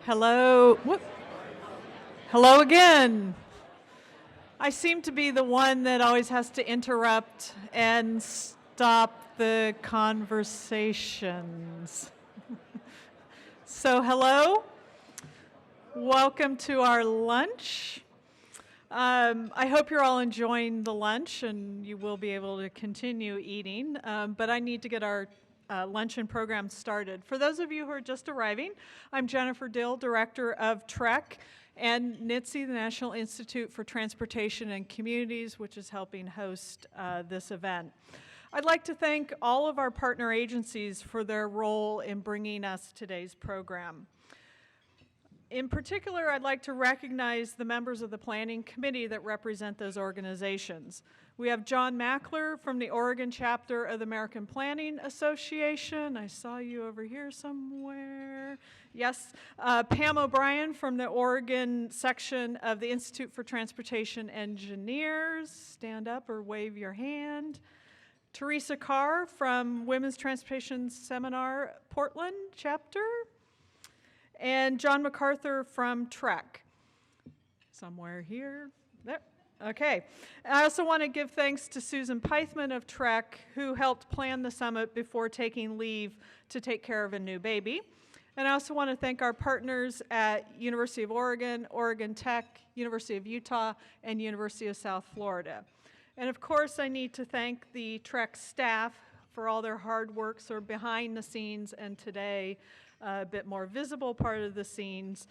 Hello. Whoop. Hello again. I seem to be the one that always has to interrupt and stop the conversations. So, hello. Welcome to our lunch. I hope you're all enjoying the lunch and you will be able to continue eating, but I need to get our luncheon program started. For those of you who are just arriving, I'm Jennifer Dill, Director of TREC and NITSE, the National Institute for Transportation and Communities, which is helping host this event. I'd like to thank all of our partner agencies for their role in bringing us today's program. In particular, I'd like to recognize the members of the Planning Committee that represent those organizations. We have John Mackler from the Oregon chapter of the American Planning Association. I saw you over here somewhere. Yes. Pam O'Brien from the Oregon section of the Institute for Transportation Engineers. Stand up or wave your hand. Teresa Carr from Women's Transportation Seminar Portland chapter. And John MacArthur from TREC. Somewhere here. There. Okay. I also want to give thanks to Susan Pythman of TREC, who helped plan the summit before taking leave to take care of a new baby. And I also want to thank our partners at University of Oregon, Oregon Tech, University of Utah, and University of South Florida. And of course, I need to thank the TREC staff for all their hard work, sort of behind the scenes, and today, a bit more visible part of the scenes,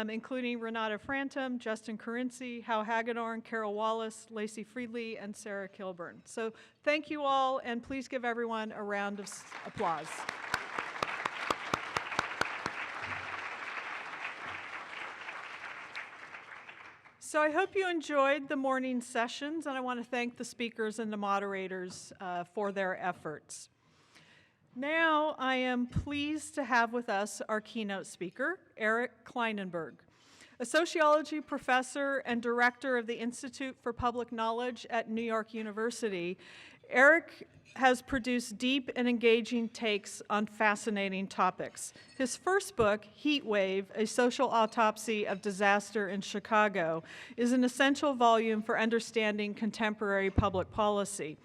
including Renata Frantum, Justin Carinci, Hal Hagedorn, Carol Wallace, Lacey Friedley, and Sarah Kilburn. So thank you all, and please give everyone a round of applause. So I hope you enjoyed the morning sessions, and I want to thank the speakers and the moderators for their efforts. Now I am pleased to have with us our keynote speaker, Eric Klinenberg, a sociology professor and director of the Institute for Public Knowledge at New York University. Eric has produced deep and engaging takes on fascinating topics. His first book, Heat Wave, A Social Autopsy of Disaster in Chicago, is an essential volume for understanding contemporary public policy.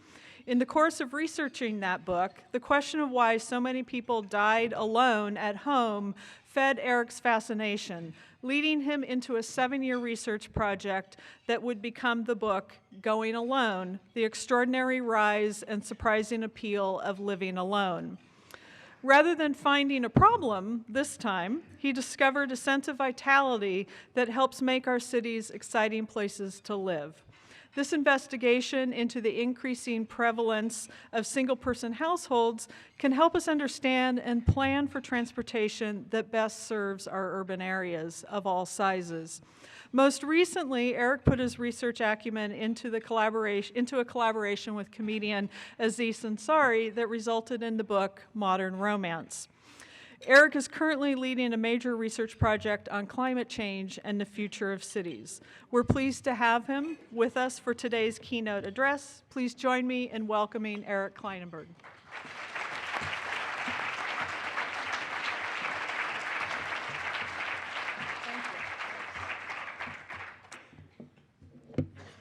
In the course of researching that book, the question of why so many people died alone at home fed Eric's fascination, leading him into a 7-year research project that would become the book, Going Alone, The Extraordinary Rise and Surprising Appeal of Living Alone. Rather than finding a problem this time, he discovered a sense of vitality that helps make our cities exciting places to live. This investigation into the increasing prevalence of single-person households can help us understand and plan for transportation that best serves our urban areas of all sizes. Most recently, Eric put his research acumen into a collaboration with comedian Aziz Ansari that resulted in the book Modern Romance. Eric is currently leading a major research project on climate change and the future of cities. We're pleased to have him with us for today's keynote address. Please join me in welcoming Eric Klinenberg.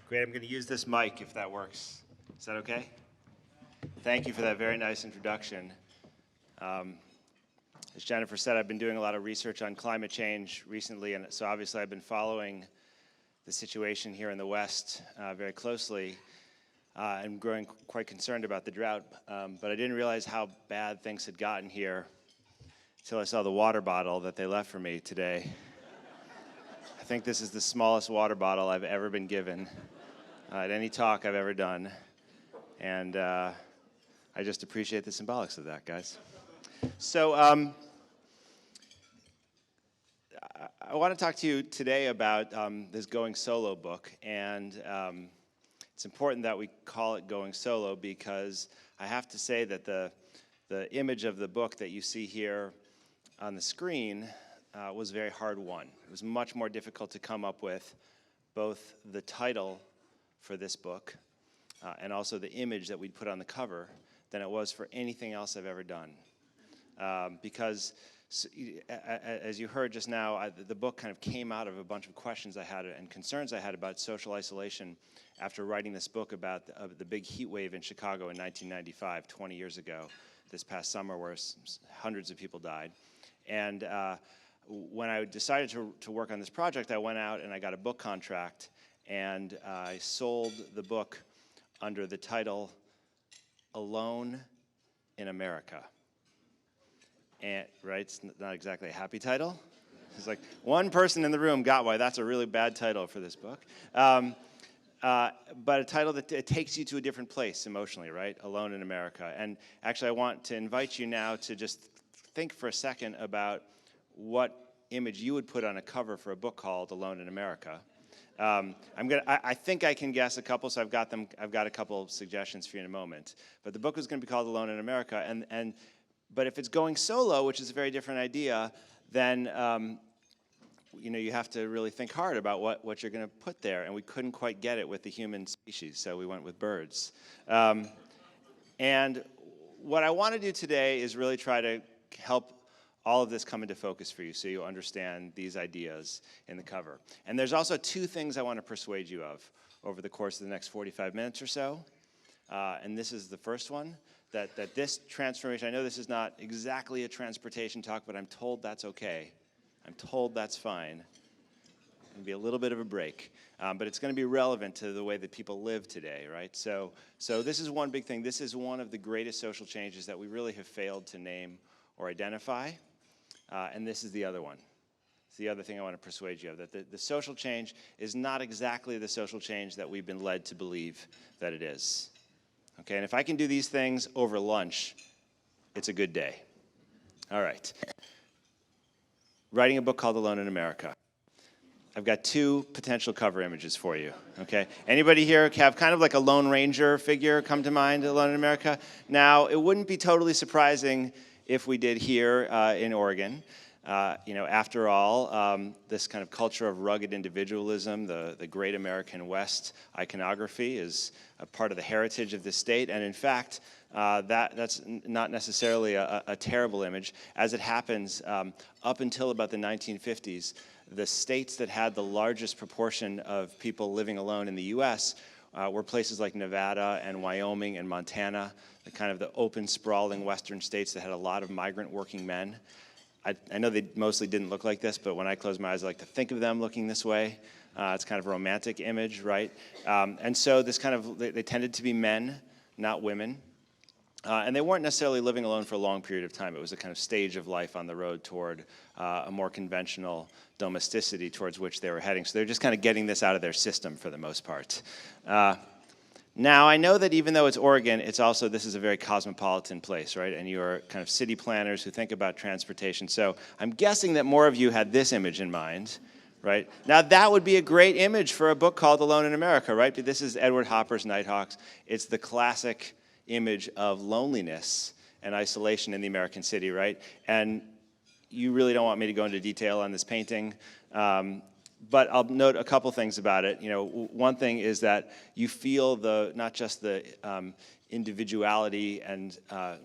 Great, I'm going to use this mic if that works. Is that okay? Thank you for that very nice introduction. As Jennifer said, I've been doing a lot of research on climate change recently, and so obviously I've been following the situation here in the West very closely. I'm growing quite concerned about the drought, but I didn't realize how bad things had gotten here until I saw the water bottle that they left for me today. I think this is the smallest water bottle I've ever been given at any talk I've ever done, and I just appreciate the symbolics of that, guys. So I want to talk to you today about this Going Solo book, and it's important that we call it Going Solo because I have to say that the image of the book that you see here on the screen was very hard won. It was much more difficult to come up with both the title for this book and also the image that we'd put on the cover than it was for anything else I've ever done. Because as you heard just now, the book kind of came out of a bunch of questions I had and concerns I had about social isolation after writing this book about the big heat wave in Chicago in 1995, 20 years ago, this past summer, where hundreds of people died. And when I decided to work on this project, I went out and I got a book contract, and I sold the book under the title Alone in America. And, right, it's not exactly a happy title. It's like one person in the room got why that's a really bad title for this book. But a title that it takes you to a different place emotionally, right? Alone in America. And actually, I want to invite you now to just think for a second about what image you would put on a cover for a book called Alone in America. I think I can guess a couple, so I've got a couple suggestions for you in a moment. But the book is going to be called Alone in America, but if it's going solo, which is a very different idea, then you have to really think hard about what you're going to put there. And we couldn't quite get it with the human species, so we went with birds. And what I want to do today is really try to help all of this come into focus for you so you understand these ideas in the cover. And there's also two things I want to persuade you of over the course of the next 45 minutes or so. And this is the first one. That this transformation, I know this is not exactly a transportation talk, but I'm told that's okay. I'm told that's fine. It's going to be a little bit of a break, but it's going to be relevant to the way that people live today, right? So this is one big thing. This is one of the greatest social changes that we really have failed to name or identify, and this is the other one. It's the other thing I want to persuade you of, that the social change is not exactly the social change that we've been led to believe that it is. Okay, and if I can do these things over lunch, it's a good day. All right. Writing a book called Alone in America. I've got two potential cover images for you, okay? Anybody here have kind of like a Lone Ranger figure come to mind, Alone in America? Now, it wouldn't be totally surprising if we did here in Oregon. After all, this kind of culture of rugged individualism, the great American West iconography is a part of the heritage of this state. And in fact, that's not necessarily a terrible image. As it happens, up until about the 1950s, the states that had the largest proportion of people living alone in the U.S. Were places like Nevada and Wyoming and Montana, the open, sprawling western states that had a lot of migrant working men. I know they mostly didn't look like this, but when I close my eyes, I like to think of them looking this way. It's kind of a romantic image, right? And so they tended to be men, not women. And they weren't necessarily living alone for a long period of time. It was a kind of stage of life on the road toward a more conventional domesticity towards which they were heading. So they're just kind of getting this out of their system for the most part. Now, I know that even though it's Oregon, this is a very cosmopolitan place, right? And you are kind of city planners who think about transportation. So I'm guessing that more of you had this image in mind, right? Now, that would be a great image for a book called Alone in America, right? This is Edward Hopper's Nighthawks. It's the classic image of loneliness and isolation in the American city, right? And you really don't want me to go into detail on this painting. But I'll note a couple things about it. One thing is that you feel not just the individuality and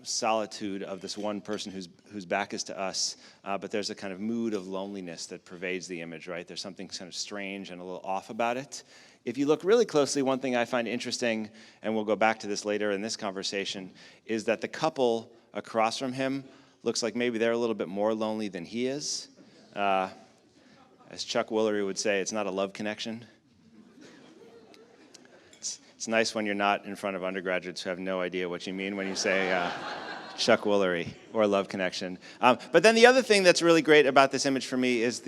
solitude of this one person whose back is to us, but there's a kind of mood of loneliness that pervades the image, right? There's something kind of strange and a little off about it. If you look really closely, one thing I find interesting, and we'll go back to this later in this conversation, is that the couple across from him looks like maybe they're a little bit more lonely than he is. As Chuck Woolery would say, it's not a love connection. It's nice when you're not in front of undergraduates who have no idea what you mean when you say Chuck Woolery or love connection. But then the other thing that's really great about this image for me is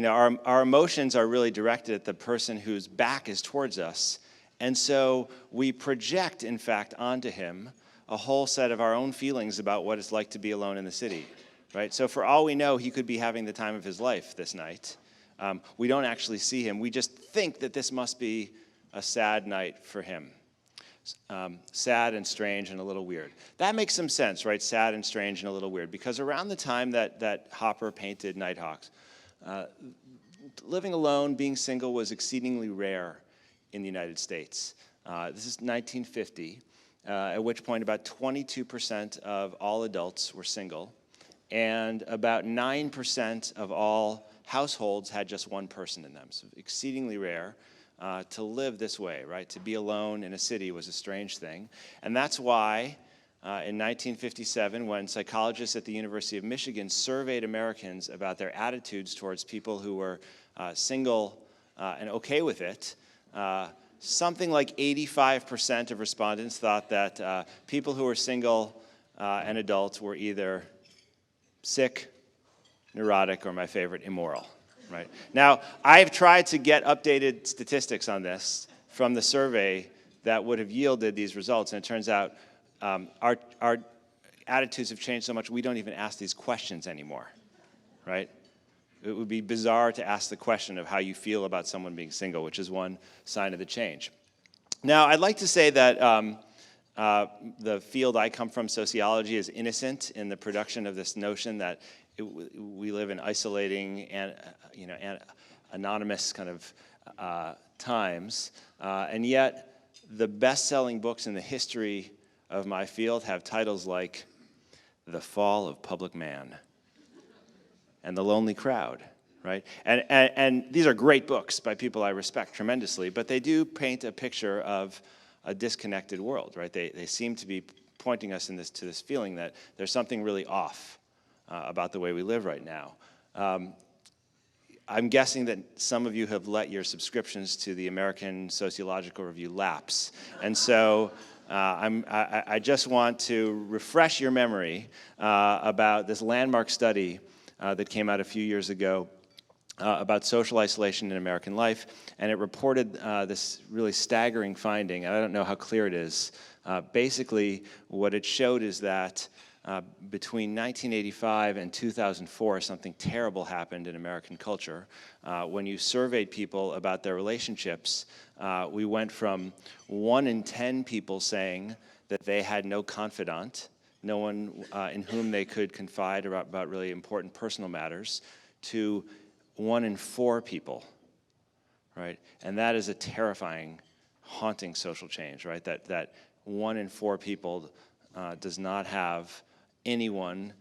our emotions are really directed at the person whose back is towards us. And so we project, in fact, onto him a whole set of our own feelings about what it's like to be alone in the city. Right? So for all we know, he could be having the time of his life this night. We don't actually see him. We just think that this must be a sad night for him. Sad and strange and a little weird. That makes some sense, right? Sad and strange and a little weird. Because around the time that Hopper painted Nighthawks, living alone, being single was exceedingly rare in the United States. This is 1950, at which point about 22% of all adults were single. and about 9% of all households had just one person in them. So exceedingly rare to live this way, right? To be alone in a city was a strange thing. And that's why in 1957, when psychologists at the University of Michigan surveyed Americans about their attitudes towards people who were single and okay with it, something like 85% of respondents thought that people who were single and adults were either sick, neurotic, or my favorite, immoral. Right? Now, I've tried to get updated statistics on this from the survey that would have yielded these results, and it turns out our attitudes have changed so much we don't even ask these questions anymore, right? It would be bizarre to ask the question of how you feel about someone being single, which is one sign of the change. Now, I'd like to say that the field I come from, sociology, is innocent in the production of this notion that we live in isolating and anonymous kind of times, and yet the best-selling books in the history of my field have titles like "The Fall of Public Man" and "The Lonely Crowd," right? And these are great books by people I respect tremendously, but they do paint a picture of a disconnected world, right? They seem to be pointing us to this feeling that there's something really off about the way we live right now. I'm guessing that some of you have let your subscriptions to the American Sociological Review lapse, and so I just want to refresh your memory about this landmark study that came out a few years ago about social isolation in American life, and it reported this really staggering finding, and I don't know how clear it is. Basically, what it showed is that between 1985 and 2004, something terrible happened in American culture. When you surveyed people about their relationships, we went from 1 in 10 people saying that they had no confidant, no one in whom they could confide about really important personal matters, to 1 in 4 people, right? And that is a terrifying, haunting social change, right? That 1 in 4 people does not have anyone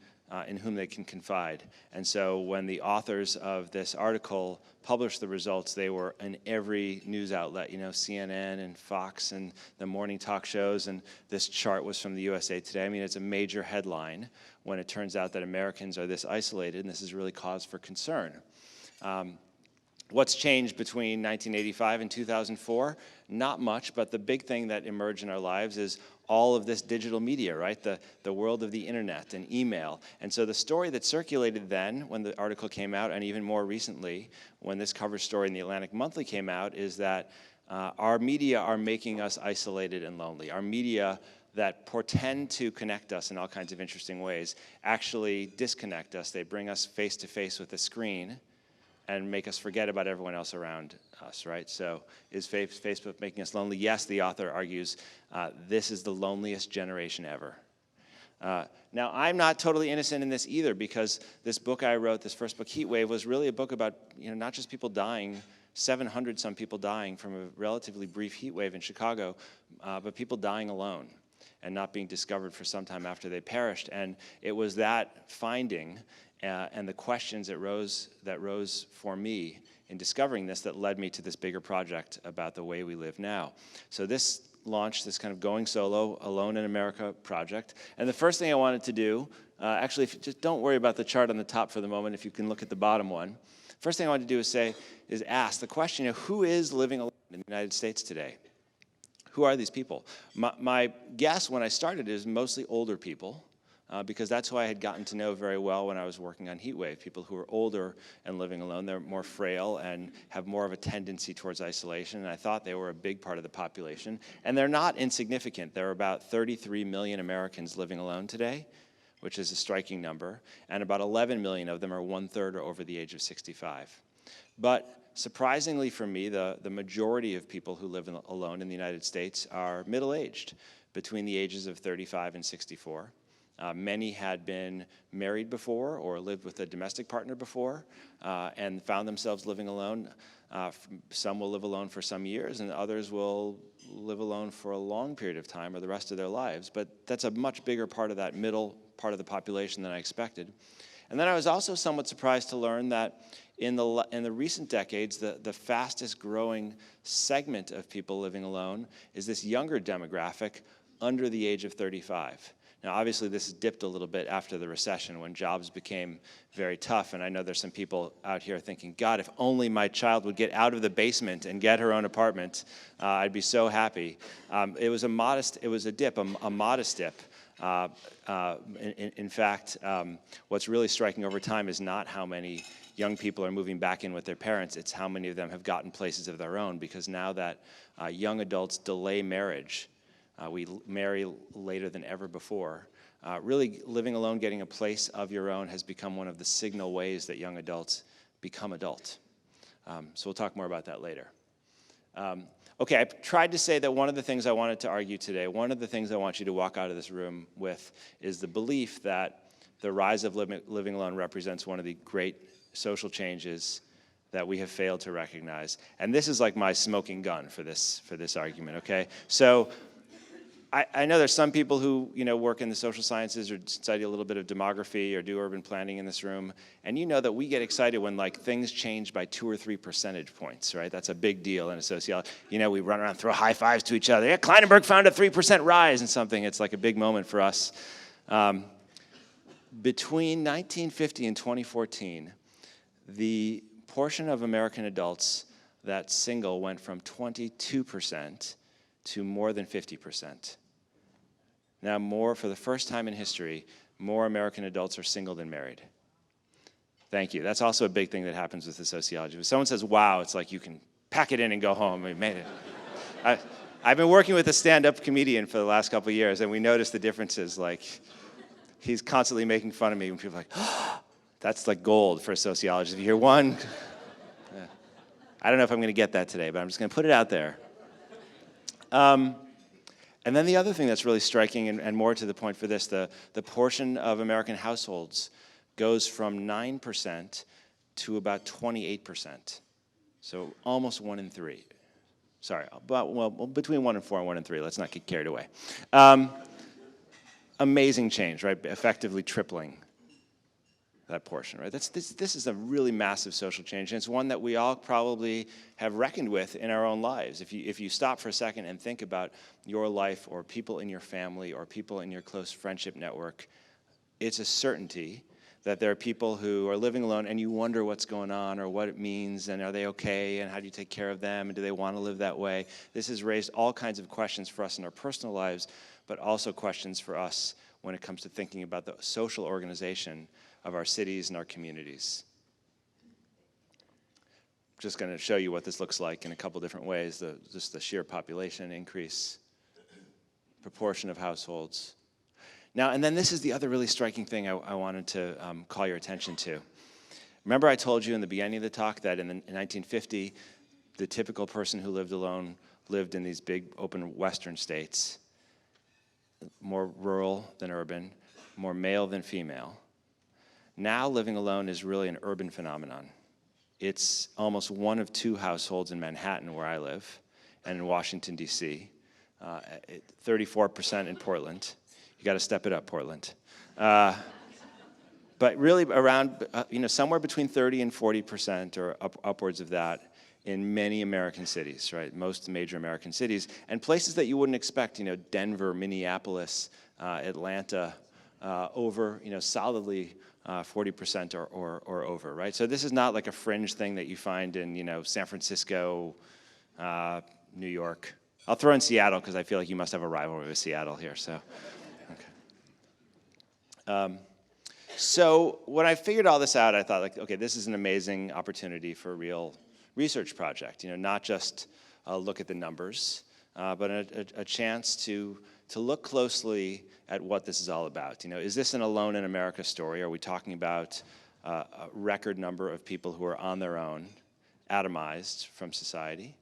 in whom they can confide. And so when the authors of this article published the results, they were in every news outlet, CNN and Fox and the morning talk shows, and this chart was from the USA Today. I mean, it's a major headline when it turns out that Americans are this isolated, and this is really cause for concern. What's changed between 1985 and 2004? Not much, but the big thing that emerged in our lives is all of this digital media, right? The world of the internet and email. And so the story that circulated then, when the article came out, and even more recently, when this cover story in the Atlantic Monthly came out, is that our media are making us isolated and lonely. Our media that portend to connect us in all kinds of interesting ways actually disconnect us. They bring us face to face with a screen and make us forget about everyone else around us, right? So is Facebook making us lonely? Yes, the author argues this is the loneliest generation ever. Now, I'm not totally innocent in this either, because this book I wrote, this first book, Heat Wave, was really a book about not just people dying, 700 some people dying from a relatively brief heat wave in Chicago, but people dying alone and not being discovered for some time after they perished. And it was that finding and the questions that rose for me in discovering this that led me to this bigger project about the way we live now. So this launched this kind of Going Solo, Alone in America project. And the first thing I wanted to do, actually, just don't worry about the chart on the top for the moment, if you can look at the bottom one. First thing I wanted to do is ask the question of who is living alone in the United States today? Who are these people? My guess when I started is mostly older people, because that's who I had gotten to know very well when I was working on Heat Wave. People who are older and living alone, they're more frail and have more of a tendency towards isolation, and I thought they were a big part of the population. And they're not insignificant. There are about 33 million Americans living alone today, which is a striking number, and about 11 million of them are 1/3 or over the age of 65. But surprisingly for me, the majority of people who live alone in the United States are middle-aged, between the ages of 35 and 64. Many had been married before or lived with a domestic partner before and found themselves living alone. Some will live alone for some years, and others will live alone for a long period of time or the rest of their lives. But that's a much bigger part of that middle part of the population than I expected. And then I was also somewhat surprised to learn that in the recent decades, the fastest growing segment of people living alone is this younger demographic under the age of 35. Now, obviously, this has dipped a little bit after the recession when jobs became very tough. And I know there's some people out here thinking, God, if only my child would get out of the basement and get her own apartment, I'd be so happy. It was a modest dip. In fact, what's really striking over time is not how many young people are moving back in with their parents, it's how many of them have gotten places of their own, because now that young adults delay marriage, we marry later than ever before. Really, living alone, getting a place of your own has become one of the signal ways that young adults become adult. So we'll talk more about that later. Okay, I tried to say that one of the things I wanted to argue today, one of the things I want you to walk out of this room with is the belief that the rise of living alone represents one of the great social changes that we have failed to recognize. And this is like my smoking gun for this argument, okay? So I know there's some people who work in the social sciences or study a little bit of demography or do urban planning in this room, and you know that we get excited when things change by 2 or 3 percentage points, right? That's a big deal in a sociology. We run around, throw high fives to each other. Yeah, Klinenberg found a 3% rise in something. It's like a big moment for us. Between 1950 and 2014, the portion of American adults that's single went from 22% to more than 50%. Now, for the first time in history, more American adults are single than married. Thank you. That's also a big thing that happens with the sociology. When someone says, wow, it's like you can pack it in and go home. We made it. I've been working with a stand-up comedian for the last couple of years, and we noticed the differences. Like, he's constantly making fun of me when people are like, oh, that's like gold for a sociologist. If you hear one, yeah. I don't know if I'm going to get that today, but I'm just going to put it out there. And then the other thing that's really striking, and more to the point for this, the portion of American households goes from 9% to about 28%. So almost 1 in 3. Sorry, between 1 in 4 and 1 in 3. Let's not get carried away. Amazing change, right? Effectively tripling that portion, right? This is a really massive social change, and it's one that we all probably have reckoned with in our own lives. If you stop for a second and think about your life or people in your family or people in your close friendship network, it's a certainty that there are people who are living alone and you wonder what's going on or what it means and are they okay and how do you take care of them and do they want to live that way. This has raised all kinds of questions for us in our personal lives, but also questions for us when it comes to thinking about the social organization of our cities and our communities. I'm just going to show you what this looks like in a couple different ways, just the sheer population increase, proportion of households. Now, and then this is the other really striking thing I wanted to call your attention to. Remember I told you in the beginning of the talk that in 1950, the typical person who lived alone lived in these big open western states, more rural than urban, more male than female. Now living alone is really an urban phenomenon. It's almost 1 of 2 households in Manhattan, where I live, and in Washington, D.C., 34% in Portland. You got to step it up, Portland. But really around, somewhere between 30 and 40% or upwards of that in many American cities, right? Most major American cities. And places that you wouldn't expect, Denver, Minneapolis, Atlanta, over, solidly 40% or over, right? So this is not like a fringe thing that you find in, San Francisco, New York. I'll throw in Seattle because I feel like you must have a rivalry with Seattle here, so. Okay. So when I figured all this out, I thought, okay, this is an amazing opportunity for a real research project, not just look at the numbers, but a chance to look closely at what this is all about. Is this an Alone in America story? Are we talking about a record number of people who are on their own, atomized from society?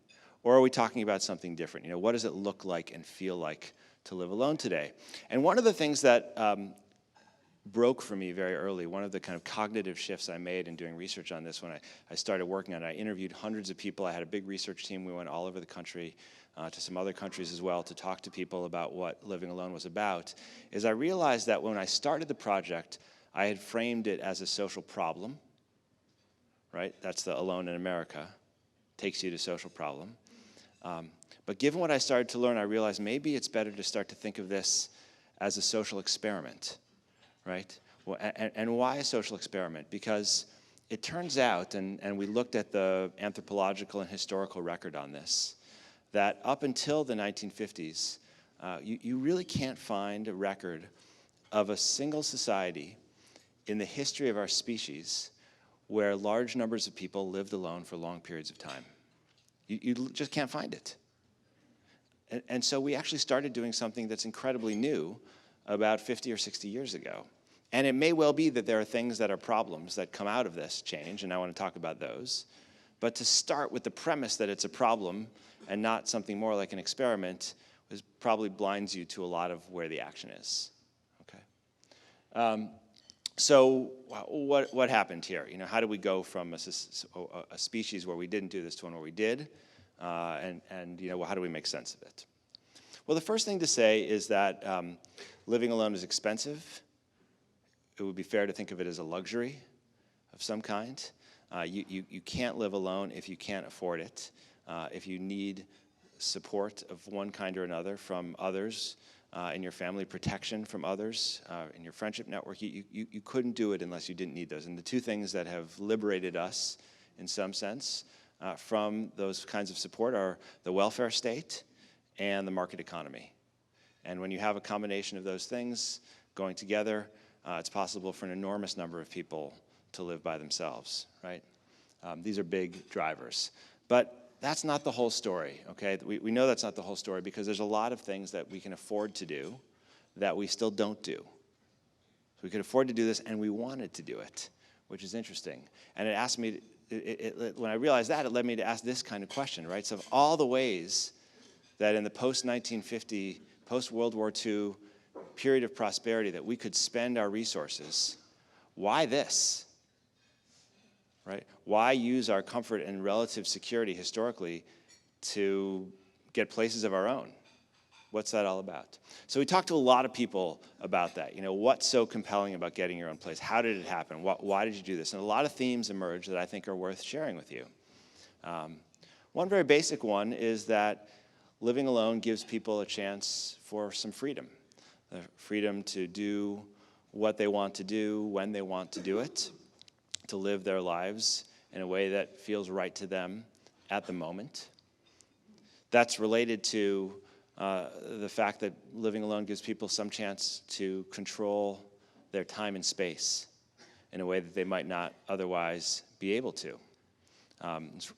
Or are we talking about something different? What does it look like and feel like to live alone today? And one of the things that broke for me very early. One of the kind of cognitive shifts I made in doing research on this when I started working on it, I interviewed hundreds of people. I had a big research team. We went all over the country, to some other countries as well, to talk to people about what living alone was about, is I realized that when I started the project, I had framed it as a social problem, right? That's the Alone in America, takes you to social problem. But given what I started to learn, I realized maybe it's better to start to think of this as a social experiment, right? Well, and why a social experiment? Because it turns out, and we looked at the anthropological and historical record on this, that up until the 1950s, you really can't find a record of a single society in the history of our species where large numbers of people lived alone for long periods of time. You just can't find it. And so we actually started doing something that's incredibly new about 50 or 60 years ago. And it may well be that there are things that are problems that come out of this change, and I want to talk about those. But to start with the premise that it's a problem and not something more like an experiment probably blinds you to a lot of where the action is. Okay. So what happened here? You know, how do we go from a species where we didn't do this to one where we did? And you know, how do we make sense of it? Well, the first thing to say is that living alone is expensive. It would be fair to think of it as a luxury of some kind. You can't live alone if you can't afford it. If you need support of one kind or another from others in your family, protection from others, in your friendship network, you couldn't do it unless you didn't need those. And the two things that have liberated us, in some sense, from those kinds of support are the welfare state and the market economy. And when you have a combination of those things going together, it's possible for an enormous number of people to live by themselves, right? These are big drivers. But that's not the whole story, okay? We know that's not the whole story because there's a lot of things that we can afford to do that we still don't do. So we could afford to do this and we wanted to do it, which is interesting. And it asked me, when I realized that, it led me to ask this kind of question, right? So of all the ways that in the post-1950, post-World War II period of prosperity that we could spend our resources, why this? Right? Why use our comfort and relative security historically to get places of our own? What's that all about? So we talked to a lot of people about that. You know, what's so compelling about getting your own place? How did it happen? Why did you do this? And a lot of themes emerged that I think are worth sharing with you. One very basic one is that living alone gives people a chance for some freedom. The freedom to do what they want to do when they want to do it, to live their lives in a way that feels right to them at the moment. That's related to the fact that living alone gives people some chance to control their time and space in a way that they might not otherwise be able to. It's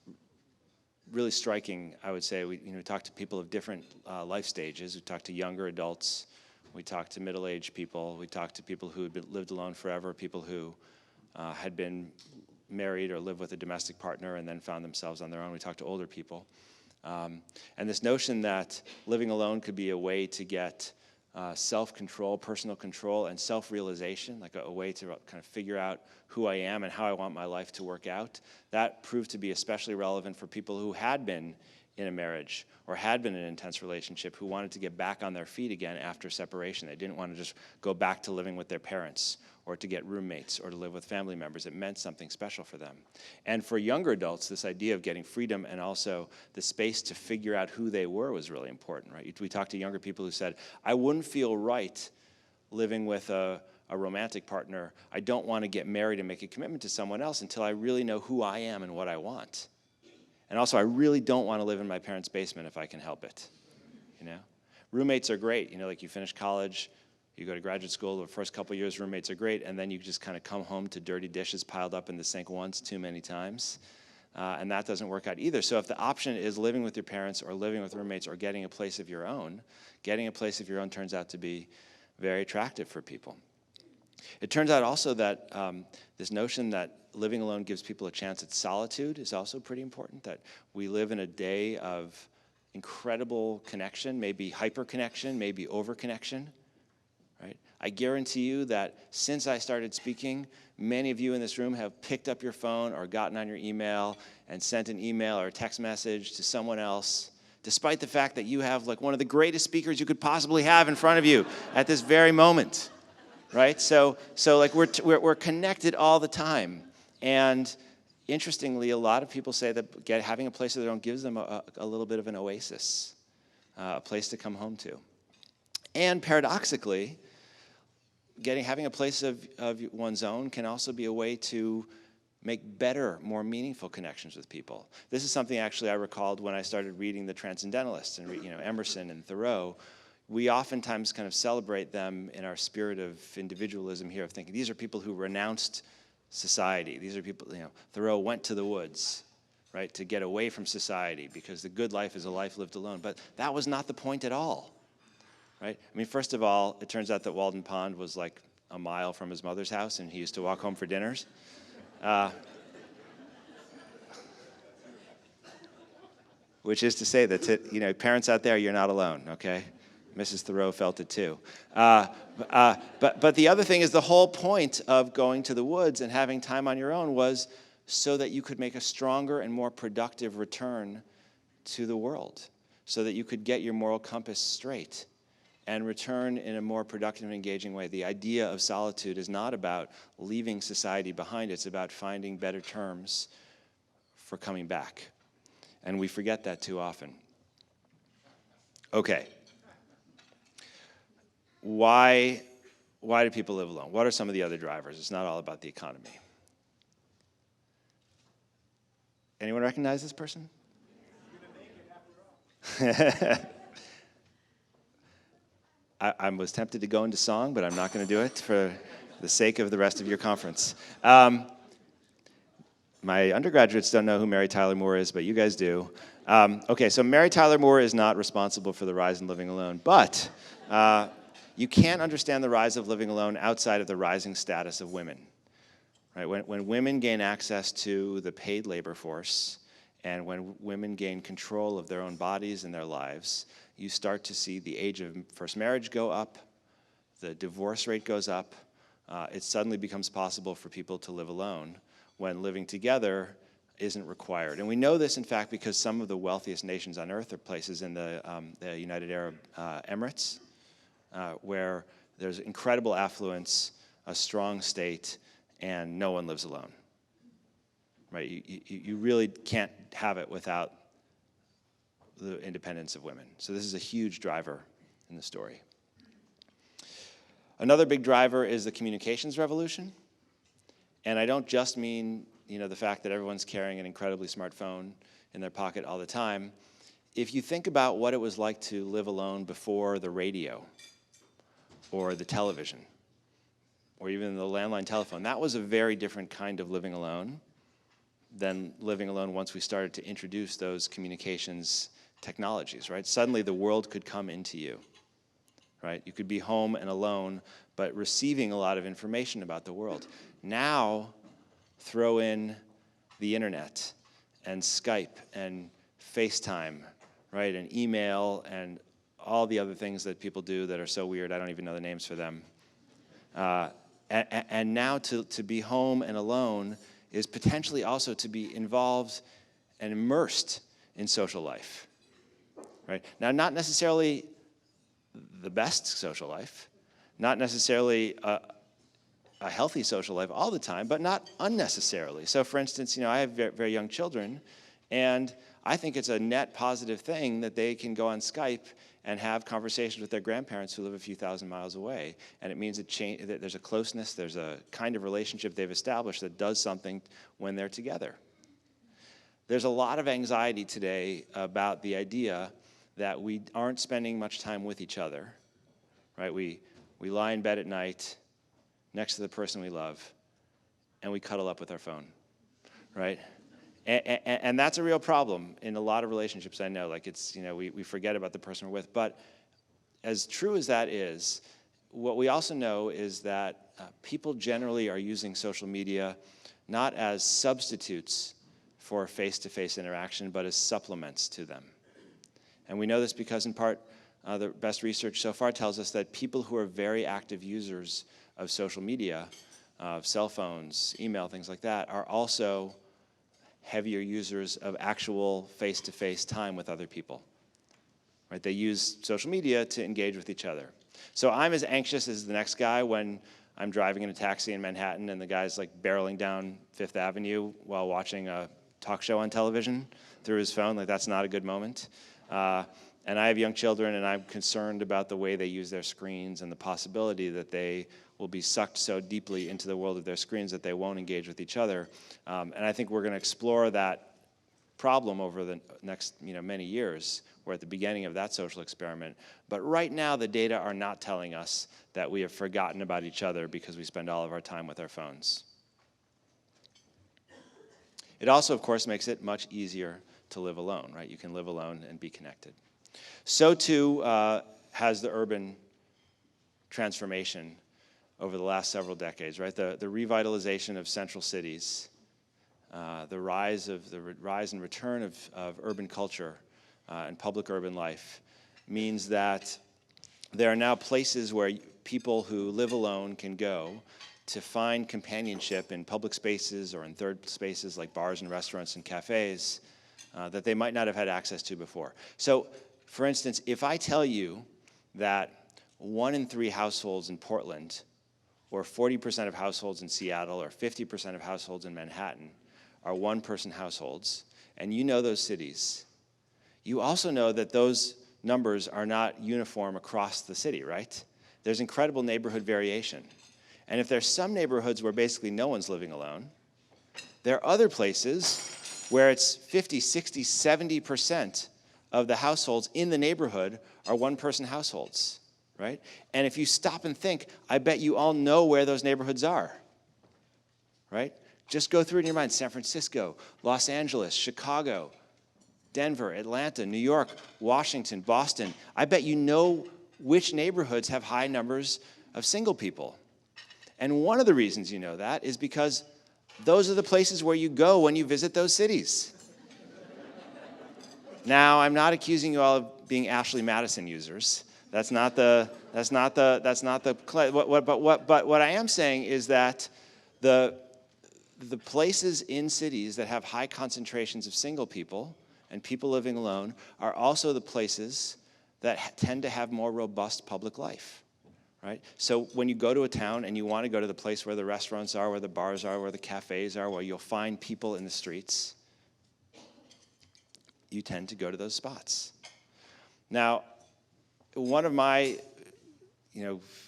really striking, I would say. We talked to people of different life stages. We talked to younger adults. We talked to middle-aged people. We talked to people who had lived alone forever, people who had been married or lived with a domestic partner and then found themselves on their own. We talked to older people. And this notion that living alone could be a way to get self-control, personal control, and self-realization, like a way to kind of figure out who I am and how I want my life to work out, that proved to be especially relevant for people who had been in a marriage or had been in an intense relationship, who wanted to get back on their feet again after separation. They didn't want to just go back to living with their parents or to get roommates or to live with family members. It meant something special for them. And for younger adults, this idea of getting freedom and also the space to figure out who they were was really important, right? We talked to younger people who said, I wouldn't feel right living with a romantic partner. I don't want to get married and make a commitment to someone else until I really know who I am and what I want. And also, I really don't want to live in my parents' basement if I can help it, you know? Roommates are great, like you finish college, you go to graduate school, the first couple of years, roommates are great, and then you just kind of come home to dirty dishes piled up in the sink once too many times, and that doesn't work out either. So if the option is living with your parents or living with roommates or getting a place of your own, getting a place of your own turns out to be very attractive for people. It turns out also that this notion that living alone gives people a chance at solitude is also pretty important, that we live in a day of incredible connection, maybe hyper-connection, maybe over-connection, right? I guarantee you that since I started speaking, many of you in this room have picked up your phone or gotten on your email and sent an email or a text message to someone else, despite the fact that you have like one of the greatest speakers you could possibly have in front of you at this very moment, right? So like we're connected all the time. And interestingly, a lot of people say that having a place of their own gives them a little bit of an oasis, a place to come home to. And paradoxically, having a place of one's own can also be a way to make better, more meaningful connections with people. This is something actually I recalled when I started reading the Transcendentalists and Emerson and Thoreau. We oftentimes kind of celebrate them in our spirit of individualism here, of thinking these are people who renounced society. These are people, Thoreau went to the woods, right, to get away from society because the good life is a life lived alone. But that was not the point at all. Right? I mean, first of all, it turns out that Walden Pond was like a mile from his mother's house, and he used to walk home for dinners. Which is to say that, parents out there, you're not alone, okay? Mrs. Thoreau felt it too. But the other thing is the whole point of going to the woods and having time on your own was so that you could make a stronger and more productive return to the world, so that you could get your moral compass straight and return in a more productive and engaging way. The idea of solitude is not about leaving society behind. It's about finding better terms for coming back. And we forget that too often. Okay. Why do people live alone? What are some of the other drivers? It's not all about the economy. Anyone recognize this person? I was tempted to go into song, but I'm not going to do it for the sake of the rest of your conference. My undergraduates don't know who Mary Tyler Moore is, but you guys do. Okay, so Mary Tyler Moore is not responsible for the rise in living alone, but you can't understand the rise of living alone outside of the rising status of women. Right? When women gain access to the paid labor force, and when women gain control of their own bodies and their lives, you start to see the age of first marriage go up, the divorce rate goes up. It suddenly becomes possible for people to live alone when living together isn't required. And we know this, in fact, because some of the wealthiest nations on earth are places in the United Arab Emirates, where there's incredible affluence, a strong state, and no one lives alone. Right? You really can't have it without the independence of women. So this is a huge driver in the story. Another big driver is the communications revolution. And I don't just mean, the fact that everyone's carrying an incredibly smart phone in their pocket all the time. If you think about what it was like to live alone before the radio or the television or even the landline telephone, that was a very different kind of living alone than living alone once we started to introduce those communications technologies, right? Suddenly the world could come into you, right? You could be home and alone, but receiving a lot of information about the world. Now, throw in the internet and Skype and FaceTime, right? And email and all the other things that people do that are so weird, I don't even know the names for them. And now to be home and alone is potentially also to be involved and immersed in social life, right? Now, not necessarily the best social life, not necessarily a healthy social life all the time, but not unnecessarily. So, for instance, I have very, very young children, and I think it's a net positive thing that they can go on Skype and have conversations with their grandparents who live a few thousand miles away. And it means that there's a closeness, there's a kind of relationship they've established that does something when they're together. There's a lot of anxiety today about the idea that we aren't spending much time with each other, right? We lie in bed at night next to the person we love, and we cuddle up with our phone, right? And that's a real problem in a lot of relationships, I know. Like, it's, we forget about the person we're with. But as true as that is, what we also know is that people generally are using social media not as substitutes for face-to-face interaction, but as supplements to them. And we know this because, in part, the best research so far tells us that people who are very active users of social media, of cell phones, email, things like that, are also heavier users of actual face-to-face time with other people. Right? They use social media to engage with each other. So I'm as anxious as the next guy when I'm driving in a taxi in Manhattan and the guy's like barreling down Fifth Avenue while watching a talk show on television through his phone. Like, that's not a good moment. And I have young children, and I'm concerned about the way they use their screens and the possibility that they will be sucked so deeply into the world of their screens that they won't engage with each other. And I think we're going to explore that problem over the next many years. We're at the beginning of that social experiment. But right now, the data are not telling us that we have forgotten about each other because we spend all of our time with our phones. It also, of course, makes it much easier to live alone, right? You can live alone and be connected. So too has the urban transformation over the last several decades, right? The revitalization of central cities, the rise and return of urban culture and public urban life means that there are now places where people who live alone can go to find companionship in public spaces or in third spaces like bars and restaurants and cafes that they might not have had access to before. So, for instance, if I tell you that 1 in 3 households in Portland, or 40% of households in Seattle, or 50% of households in Manhattan are one-person households, and you know those cities, you also know that those numbers are not uniform across the city, right? There's incredible neighborhood variation. And if there's some neighborhoods where basically no one's living alone, there are other places where it's 50, 60, 70% of the households in the neighborhood are one-person households, right? And if you stop and think, I bet you all know where those neighborhoods are, right? Just go through it in your mind. San Francisco, Los Angeles, Chicago, Denver, Atlanta, New York, Washington, Boston. I bet you know which neighborhoods have high numbers of single people. And one of the reasons you know that is because those are the places where you go when you visit those cities. Now, I'm not accusing you all of being Ashley Madison users. But what I am saying is that the places in cities that have high concentrations of single people and people living alone are also the places that tend to have more robust public life, right? So when you go to a town and you want to go to the place where the restaurants are, where the bars are, where the cafes are, where you'll find people in the streets, you tend to go to those spots. Now, one of my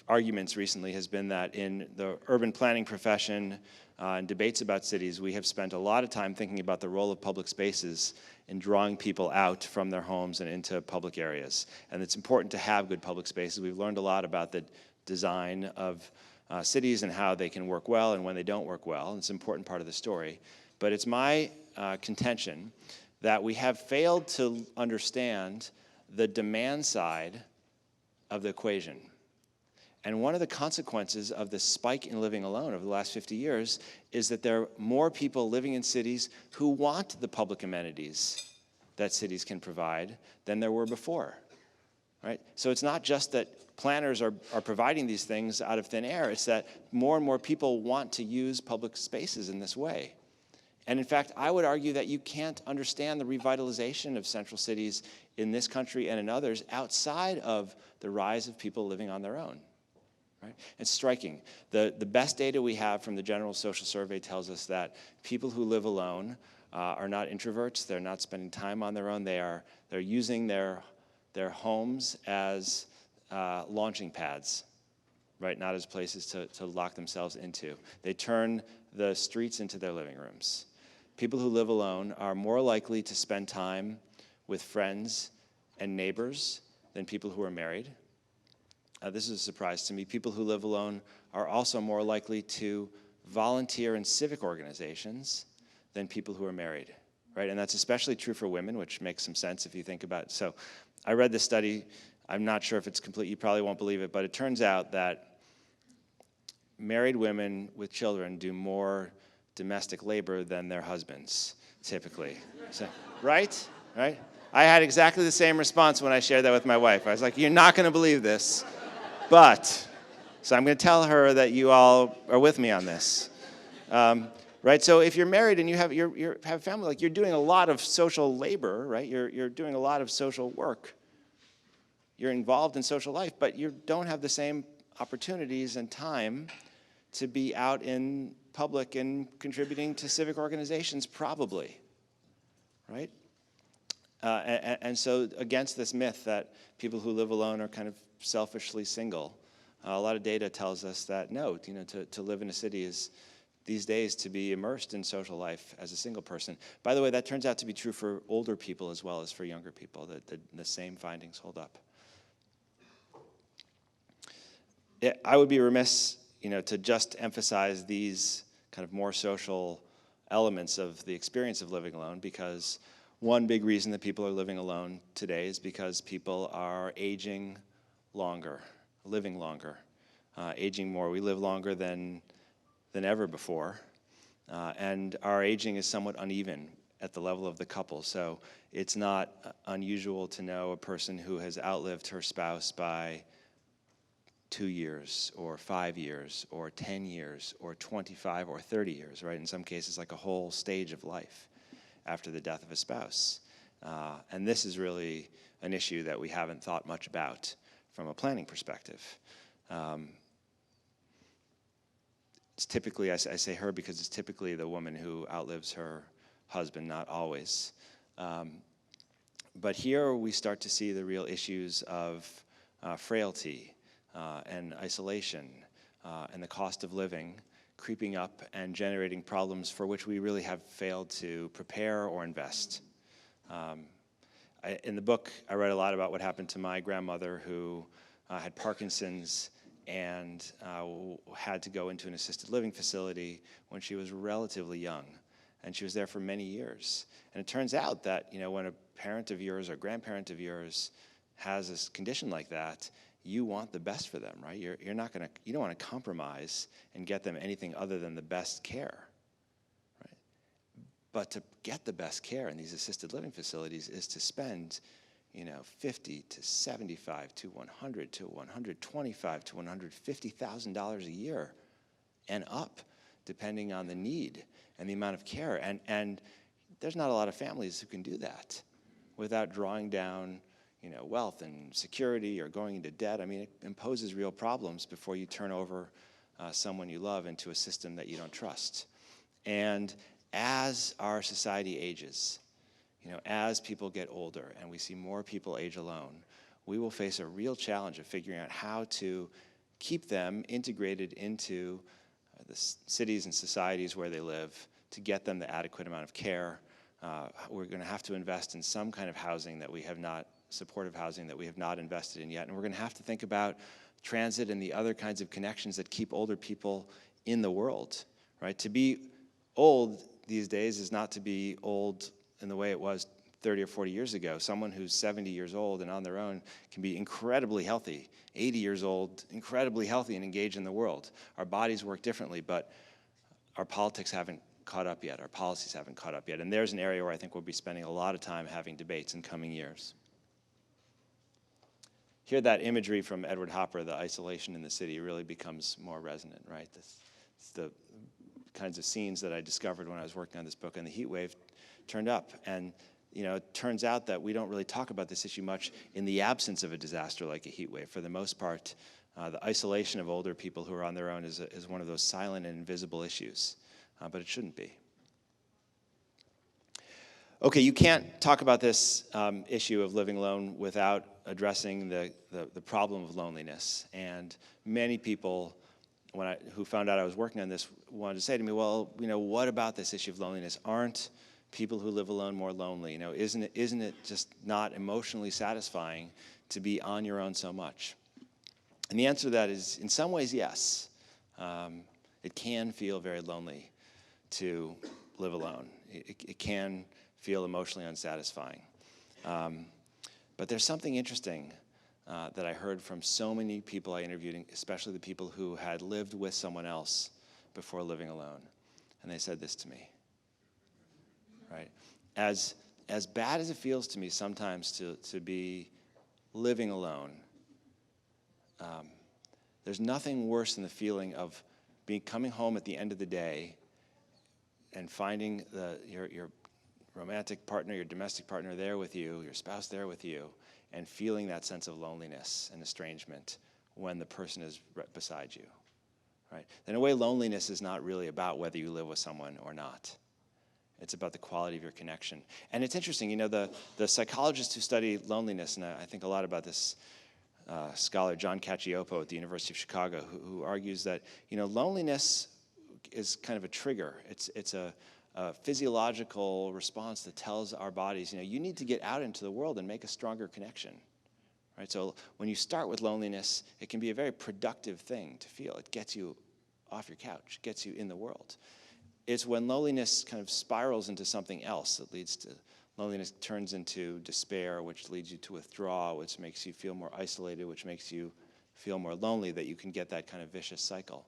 arguments recently has been that in the urban planning profession and debates about cities, we have spent a lot of time thinking about the role of public spaces in drawing people out from their homes and into public areas. And it's important to have good public spaces. We've learned a lot about the design of cities and how they can work well and when they don't work well. And it's an important part of the story. But it's my contention that we have failed to understand the demand side of the equation. And one of the consequences of the spike in living alone over the last 50 years is that there are more people living in cities who want the public amenities that cities can provide than there were before, right? So it's not just that planners are providing these things out of thin air. It's that more and more people want to use public spaces in this way. And in fact, I would argue that you can't understand the revitalization of central cities in this country and in others outside of the rise of people living on their own. Right? It's striking. The best data we have from the General Social Survey tells us that people who live alone are not introverts. They're not spending time on their own. They're using their homes as launching pads, right? Not as places to lock themselves into. They turn the streets into their living rooms. People who live alone are more likely to spend time with friends and neighbors than people who are married. This is a surprise to me. People who live alone are also more likely to volunteer in civic organizations than people who are married, right? And that's especially true for women, which makes some sense if you think about it. So I read this study. I'm not sure if it's complete. You probably won't believe it, but it turns out that married women with children do more domestic labor than their husbands, typically. So, right? I had exactly the same response when I shared that with my wife. I was like, you're not going to believe this, but, so I'm going to tell her that you all are with me on this. Right, so if you're married and you have a family, like you're doing a lot of social labor, right? You're doing a lot of social work. You're involved in social life, but you don't have the same opportunities and time to be out in public and contributing to civic organizations, probably, right? And so against this myth that people who live alone are kind of selfishly single, a lot of data tells us that no, to live in a city is these days to be immersed in social life as a single person. By the way, that turns out to be true for older people as well as for younger people. The same findings hold up. I would be remiss, to just emphasize these kind of more social elements of the experience of living alone, because one big reason that people are living alone today is because people are aging longer, living longer, aging more. We live longer than ever before, and our aging is somewhat uneven at the level of the couple. So it's not unusual to know a person who has outlived her spouse by 2 years or 5 years or 10 years or 25 or 30 years, right? In some cases, like a whole stage of life after the death of a spouse. And this is really an issue that we haven't thought much about from a planning perspective. It's typically, I say her because it's typically the woman who outlives her husband, not always. But here we start to see the real issues of frailty and isolation and the cost of living creeping up and generating problems for which we really have failed to prepare or invest. In the book, I read a lot about what happened to my grandmother who had Parkinson's and had to go into an assisted living facility when she was relatively young. And she was there for many years. And it turns out that, when a parent of yours or grandparent of yours has a condition like that, you want the best for them, right? You don't want to compromise and get them anything other than the best care, right? But to get the best care in these assisted living facilities is to spend, $50,000 to $75,000 to $100,000 to $125,000 to $150,000 a year and up, depending on the need and the amount of care. And there's not a lot of families who can do that without drawing down, wealth and security or going into debt. I mean, it imposes real problems before you turn over someone you love into a system that you don't trust. And as our society ages, as people get older and we see more people age alone, we will face a real challenge of figuring out how to keep them integrated into the cities and societies where they live, to get them the adequate amount of care. We're going to have to invest in some kind of housing that we have not, supportive housing that we have not invested in yet. And we're going to have to think about transit and the other kinds of connections that keep older people in the world, right? To be old these days is not to be old in the way it was 30 or 40 years ago. Someone who's 70 years old and on their own can be incredibly healthy. 80 years old, incredibly healthy and engaged in the world. Our bodies work differently, but our politics haven't caught up yet. Our policies haven't caught up yet. And there's an area where I think we'll be spending a lot of time having debates in coming years. Here, that imagery from Edward Hopper, the isolation in the city, really becomes more resonant, right? It's the kinds of scenes that I discovered when I was working on this book, and the heat wave turned up. And it turns out that we don't really talk about this issue much in the absence of a disaster like a heat wave. For the most part, the isolation of older people who are on their own is one of those silent and invisible issues, but it shouldn't be. Okay, you can't talk about this issue of living alone without addressing the problem of loneliness. And many people, who found out I was working on this, wanted to say to me, well, what about this issue of loneliness? Aren't people who live alone more lonely? Isn't it just not emotionally satisfying to be on your own so much? And the answer to that is, in some ways, yes. It can feel very lonely to live alone. It can feel emotionally unsatisfying. But there's something interesting that I heard from so many people I interviewed, especially the people who had lived with someone else before living alone. And they said this to me, right? As as bad as it feels to me sometimes to be living alone, there's nothing worse than the feeling of coming home at the end of the day and finding your romantic partner, your domestic partner there with you, your spouse there with you, and feeling that sense of loneliness and estrangement when the person is right beside you, right? In a way, loneliness is not really about whether you live with someone or not. It's about the quality of your connection. And it's interesting, the psychologists who study loneliness, and I think a lot about this scholar, John Cacioppo at the University of Chicago, who argues that, loneliness is kind of a trigger. It's a physiological response that tells our bodies, you need to get out into the world and make a stronger connection, right? So when you start with loneliness, it can be a very productive thing to feel. It gets you off your couch, gets you in the world. It's when loneliness kind of spirals into something else that leads to loneliness turns into despair, which leads you to withdraw, which makes you feel more isolated, which makes you feel more lonely, that you can get that kind of vicious cycle.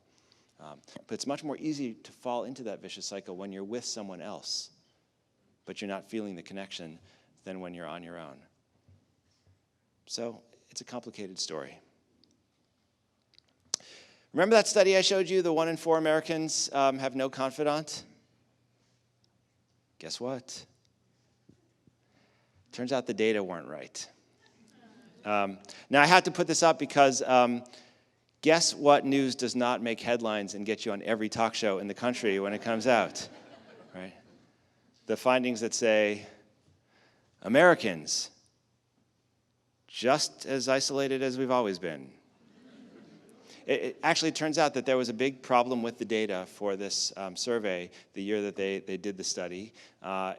But it's much more easy to fall into that vicious cycle when you're with someone else, but you're not feeling the connection, than when you're on your own. So it's a complicated story. Remember that study I showed you, the 1 in 4 Americans have no confidant? Guess what? Turns out the data weren't right. Now I have to put this up because guess what news does not make headlines and get you on every talk show in the country when it comes out, right? The findings that say, Americans, just as isolated as we've always been. It actually turns out that there was a big problem with the data for this survey the year that they did the study.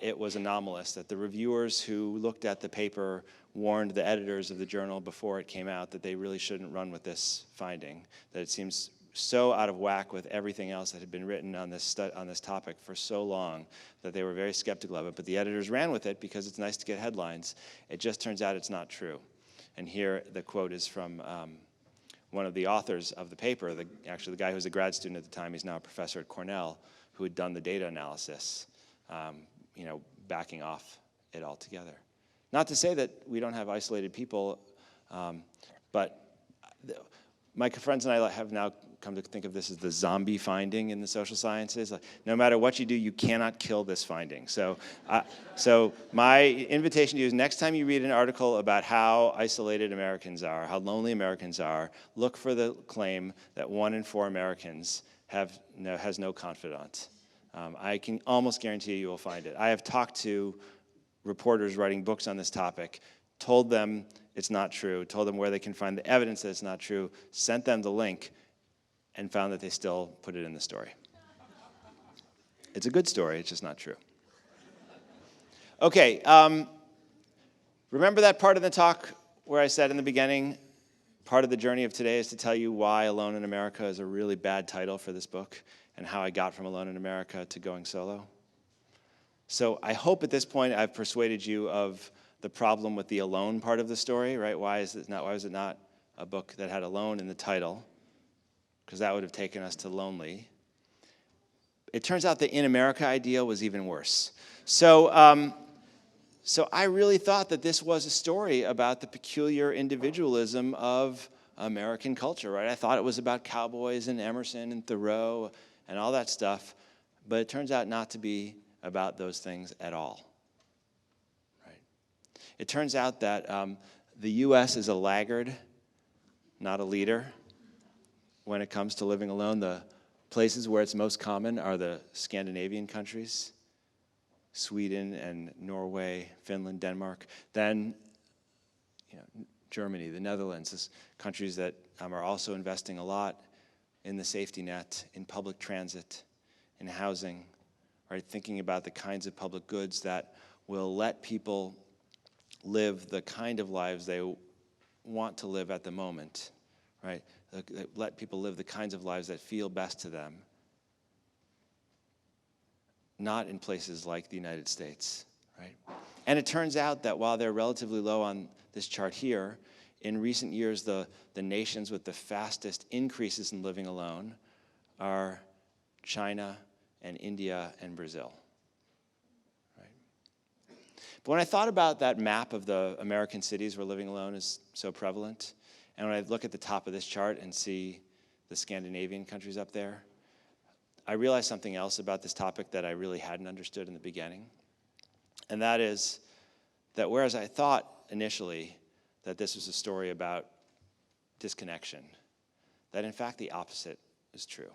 It was anomalous, that the reviewers who looked at the paper warned the editors of the journal before it came out that they really shouldn't run with this finding, that it seems so out of whack with everything else that had been written on this topic for so long that they were very skeptical of it. But the editors ran with it because it's nice to get headlines. It just turns out it's not true. And here the quote is from one of the authors of the paper, actually the guy who was a grad student at the time, he's now a professor at Cornell, who had done the data analysis, backing off it altogether. Not to say that we don't have isolated people, but my friends and I have now come to think of this as the zombie finding in the social sciences. Like, no matter what you do, you cannot kill this finding. So my invitation to you is next time you read an article about how isolated Americans are, how lonely Americans are, look for the claim that 1 in 4 Americans has no confidant. I can almost guarantee you will find it. I have talked to reporters writing books on this topic, told them it's not true, told them where they can find the evidence that it's not true, sent them the link, and found that they still put it in the story. It's a good story, it's just not true. Okay, remember that part of the talk where I said in the beginning, part of the journey of today is to tell you why Alone in America is a really bad title for this book, and how I got from Alone in America to going solo? So I hope at this point I've persuaded you of the problem with the alone part of the story, right? Why was it not a book that had alone in the title? Because that would have taken us to lonely. It turns out the In America idea was even worse. So I really thought that this was a story about the peculiar individualism of American culture, right? I thought it was about cowboys and Emerson and Thoreau and all that stuff, but it turns out not to be about those things at all. Right? It turns out that the U.S. is a laggard, not a leader, when it comes to living alone. The places where it's most common are the Scandinavian countries, Sweden and Norway, Finland, Denmark. Then, Germany, the Netherlands, countries that are also investing a lot in the safety net, in public transit, in housing, right? Thinking about the kinds of public goods that will let people live the kind of lives they want to live at the moment, right? Let people live the kinds of lives that feel best to them, not in places like the United States, right? And it turns out that while they're relatively low on this chart here, in recent years, the nations with the fastest increases in living alone are China and India and Brazil, right? But when I thought about that map of the American cities where living alone is so prevalent, and when I look at the top of this chart and see the Scandinavian countries up there, I realized something else about this topic that I really hadn't understood in the beginning. And that is that whereas I thought initially that this was a story about disconnection, that in fact the opposite is true,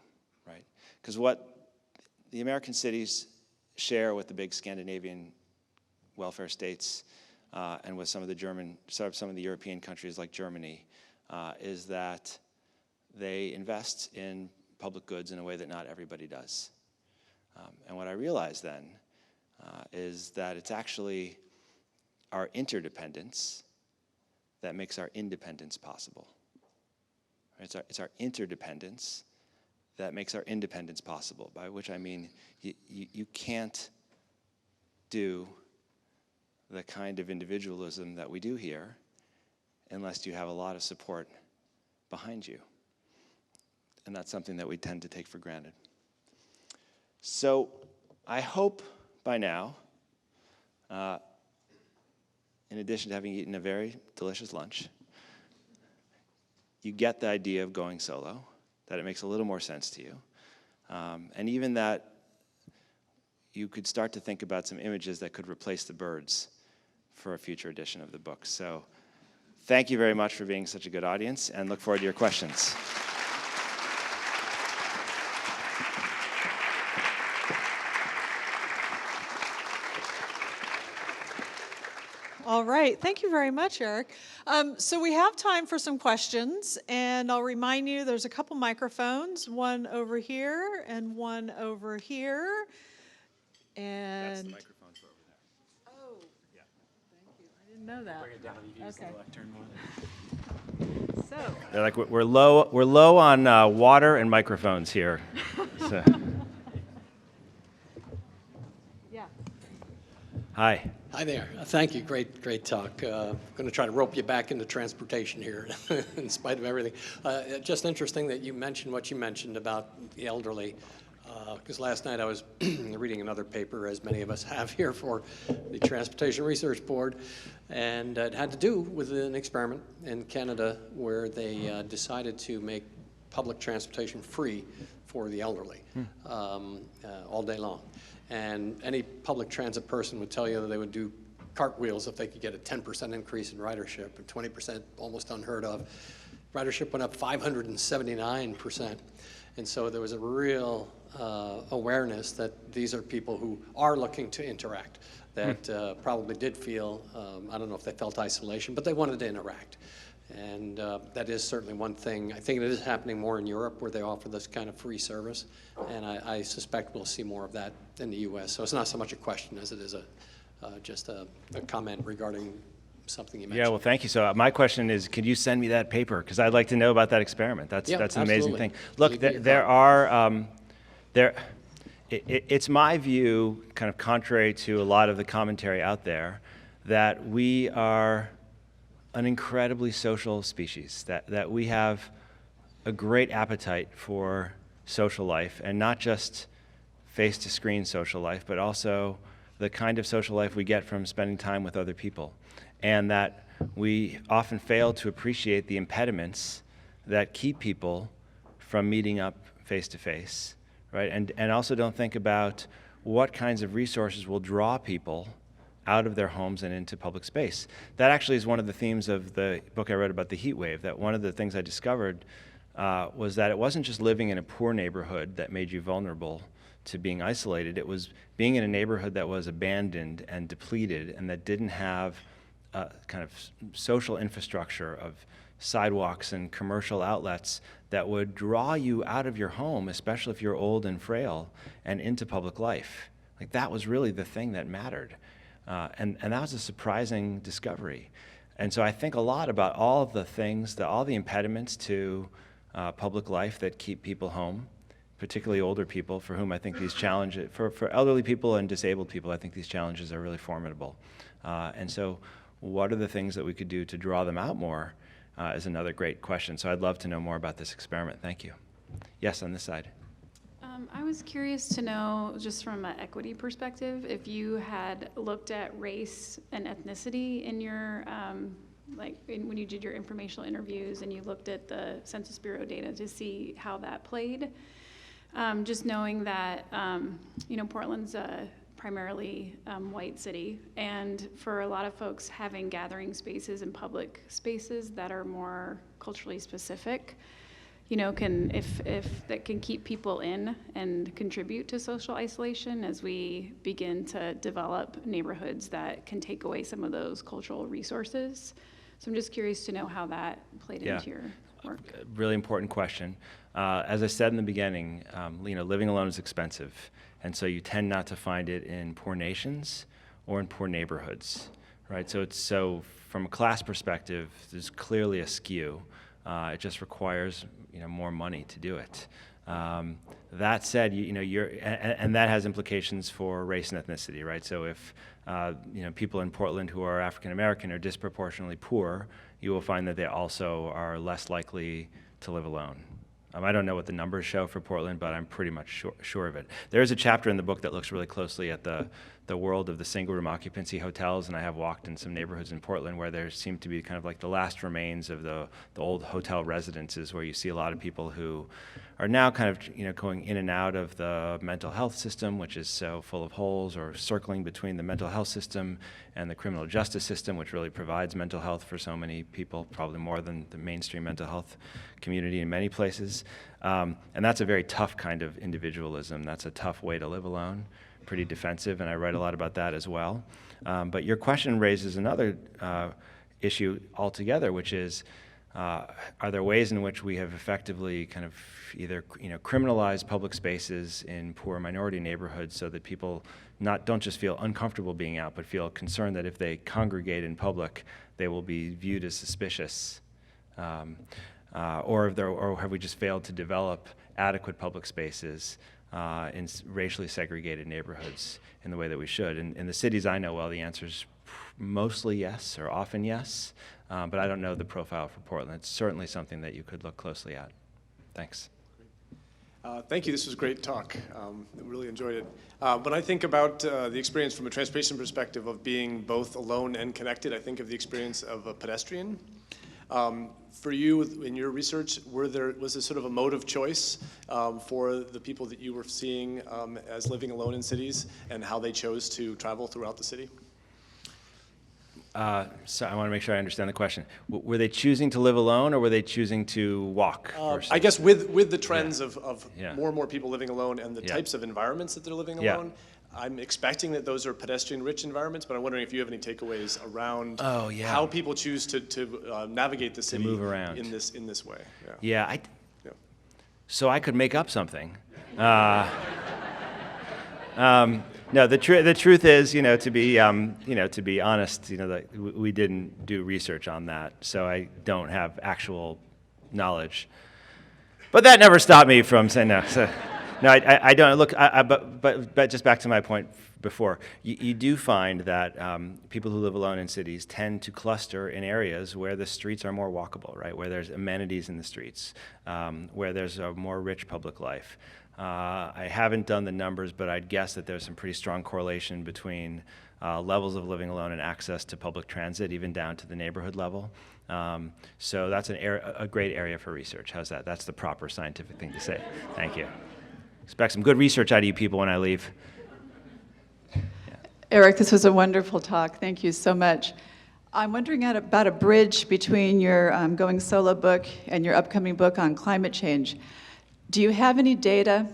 right? Because what the American cities share with the big Scandinavian welfare states and with some of the European countries like Germany is that they invest in public goods in a way that not everybody does. And what I realized then is that it's actually our interdependence that makes our independence possible. It's our interdependence that makes our independence possible, by which I mean you can't do the kind of individualism that we do here unless you have a lot of support behind you. And that's something that we tend to take for granted. So I hope by now, in addition to having eaten a very delicious lunch, you get the idea of going solo, that it makes a little more sense to you, and even that you could start to think about some images that could replace the birds for a future edition of the book. So thank you very much for being such a good audience, and look forward to your questions. All right, thank you very much, Eric. So we have time for some questions, and I'll remind you there's a couple microphones, one over here and one over here. And That's the microphones for over there. Oh, Yeah. Thank you. I didn't know that. Bring it down. You can use the Okay. lectern one. So, They're like, we're low on water and microphones here. So. yeah. Hi. Hi there. Thank you. Great talk. I'm going to try to rope you back into transportation here in spite of everything. Just interesting that you mentioned what you mentioned about the elderly. Because last night I was reading another paper, as many of us have here, for the Transportation Research Board, and it had to do with an experiment in Canada where they decided to make public transportation free for the elderly all day long. And any public transit person would tell you that they would do cartwheels if they could get a 10% increase in ridership, and 20% almost unheard of. Ridership went up 579%. And so there was a real awareness that these are people who are looking to interact, that probably did feel, I don't know if they felt isolation, but they wanted to interact. And that is certainly one thing. I think it is happening more in Europe where they offer this kind of free service. And I suspect we'll see more of that in the U.S. So it's not so much a question as it is just a comment regarding something you mentioned. Yeah, well, thank you. So my question is, could you send me that paper? Because I'd like to know about that experiment. That's an amazing thing. Look, it's my view, kind of contrary to a lot of the commentary out there, that we are an incredibly social species, that we have a great appetite for social life, and not just face-to-screen social life, but also the kind of social life we get from spending time with other people. And that we often fail to appreciate the impediments that keep people from meeting up face-to-face, right? And also don't think about what kinds of resources will draw people out of their homes and into public space. That actually is one of the themes of the book I wrote about the heat wave, that one of the things I discovered was that it wasn't just living in a poor neighborhood that made you vulnerable to being isolated. It was being in a neighborhood that was abandoned and depleted and that didn't have kind of social infrastructure of sidewalks and commercial outlets that would draw you out of your home, especially if you're old and frail, and into public life. Like, that was really the thing that mattered. And that was a surprising discovery. And so I think a lot about all of the things, all the impediments to public life that keep people home, particularly older people, for whom I think these challenges, for elderly people and disabled people, I think these challenges are really formidable. And so what are the things that we could do to draw them out more is another great question. So I'd love to know more about this experiment. Thank you. Yes, on this side. I was curious to know, just from an equity perspective, if you had looked at race and ethnicity in your, when you did your informational interviews and you looked at the Census Bureau data to see how that played. Just knowing that, Portland's a primarily white city, and for a lot of folks, having gathering spaces and public spaces that are more culturally specific, if that can keep people in and contribute to social isolation as we begin to develop neighborhoods that can take away some of those cultural resources. So I'm just curious to know how that played into your work. Really important question. As I said in the beginning, living alone is expensive, and so you tend not to find it in poor nations or in poor neighborhoods, right? So from a class perspective, there's clearly a skew. It just requires more money to do it. That said, and that has implications for race and ethnicity, right? So if people in Portland who are African American are disproportionately poor, you will find that they also are less likely to live alone. I don't know what the numbers show for Portland, but I'm pretty much sure of it. There is a chapter in the book that looks really closely at the world of the single-room occupancy hotels, and I have walked in some neighborhoods in Portland where there seem to be kind of like the last remains of the old hotel residences, where you see a lot of people who are now kind of going in and out of the mental health system, which is so full of holes, or circling between the mental health system and the criminal justice system, which really provides mental health for so many people, probably more than the mainstream mental health community in many places. And that's a very tough kind of individualism. That's a tough way to live alone, pretty defensive, and I write a lot about that as well. But your question raises another issue altogether, which is, are there ways in which we have effectively kind of either criminalized public spaces in poor minority neighborhoods so that people don't just feel uncomfortable being out, but feel concerned that if they congregate in public, they will be viewed as suspicious? Or have we just failed to develop adequate public spaces in racially segregated neighborhoods in the way that we should? In the cities I know well, the answer is mostly yes, or often yes, but I don't know the profile for Portland. It's certainly something that you could look closely at. Thanks. Thank you. This was a great talk. I really enjoyed it. When I think about the experience from a transportation perspective of being both alone and connected, I think of the experience of a pedestrian. For you, in your research, was there sort of a mode of choice for the people that you were seeing as living alone in cities, and how they chose to travel throughout the city? So I want to make sure I understand the question. Were they choosing to live alone, or were they choosing to walk? I guess with the trends of Yeah. more and more people living alone and the Yeah. types of environments that they're living Yeah. alone, I'm expecting that those are pedestrian-rich environments, but I'm wondering if you have any takeaways around how people choose to navigate the city, move around in this way. Yeah, Yeah. so I could make up something. No, the truth is, to be honest, that we didn't do research on that, so I don't have actual knowledge. But that never stopped me from saying no. So, no, I don't. Look, but just back to my point before, you do find that people who live alone in cities tend to cluster in areas where the streets are more walkable, right? Where there's amenities in the streets, where there's a more rich public life. I haven't done the numbers, but I'd guess that there's some pretty strong correlation between levels of living alone and access to public transit, even down to the neighborhood level. So that's a great area for research. How's that? That's the proper scientific thing to say. Thank you. Expect some good research out of you people when I leave. Eric, this was a wonderful talk. Thank you so much. I'm wondering about a bridge between your Going Solo book and your upcoming book on climate change. Do you have any data